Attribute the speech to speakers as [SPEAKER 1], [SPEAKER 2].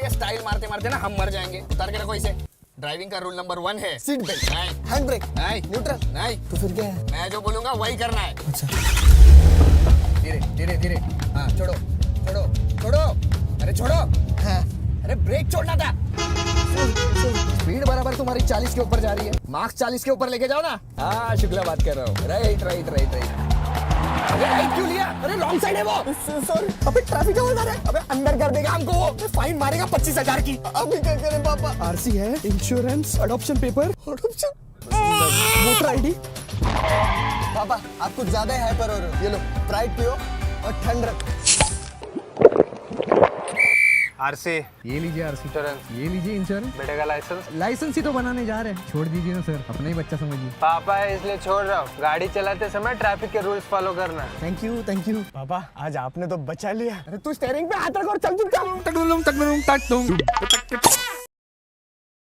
[SPEAKER 1] ये स्टाइल मारते मारते ना हम मर जाएंगे। उतार के रखो इसे। ड्राइविंग का रूल नंबर 1 है
[SPEAKER 2] सीट बेल्ट,
[SPEAKER 1] नहीं,
[SPEAKER 2] हैंड ब्रेक,
[SPEAKER 1] नहीं,
[SPEAKER 2] न्यूट्रल।
[SPEAKER 1] नहीं।
[SPEAKER 2] तो फिर क्या है?
[SPEAKER 1] मैं जो बोलूंगा वही करना है।
[SPEAKER 2] अच्छा।
[SPEAKER 1] धीरे धीरे धीरे। हाँ छोड़ो छोड़ो छोड़ो। अरे छोड़ो।
[SPEAKER 2] हाँ।
[SPEAKER 1] अरे ब्रेक छोड़ना था। स्पीड बराबर तुम्हारी 40 के ऊपर जा रही है। मार्क्स 40 के ऊपर लेके जाओ ना। हाँ शुक्ला बात कर रहा हूँ। Right right right right. अरे राइट क्यों लिया? अरे रॉन्ग साइड है वो।
[SPEAKER 2] सॉरी। अबे ट्रैफिक का बोल रहा है।
[SPEAKER 1] अबे अंदर कर देगा हमको वो। फाइन मारेगा 25,000 की।
[SPEAKER 2] अभी क्या करें पापा?
[SPEAKER 3] आरसी है, insurance, adoption paper, voter ID.
[SPEAKER 2] पापा आप कुछ ज्यादा ही हाइपर हो रहे हो। ये लो प्राइड पियो और ठंड रख।
[SPEAKER 4] आरसी,
[SPEAKER 3] ये लीजिए आरसी,
[SPEAKER 4] इंश्योरेंस,
[SPEAKER 3] ये लीजिए इंश्योरेंस।
[SPEAKER 4] बेटे का लाइसेंस।
[SPEAKER 3] लाइसेंस ही तो बनाने जा रहे हैं, छोड़ दीजिए ना सर, अपना ही बच्चा समझिए।
[SPEAKER 4] पापा है इसलिए छोड़ रहा हूँ। गाड़ी चलाते समय ट्रैफिक के रूल्स फॉलो करना है।
[SPEAKER 3] Thank you thank you.
[SPEAKER 2] पापा आज आपने तो बचा लिया।
[SPEAKER 1] अरे तू स्टेयरिंग पे हाथ रख और चल चुप
[SPEAKER 3] तक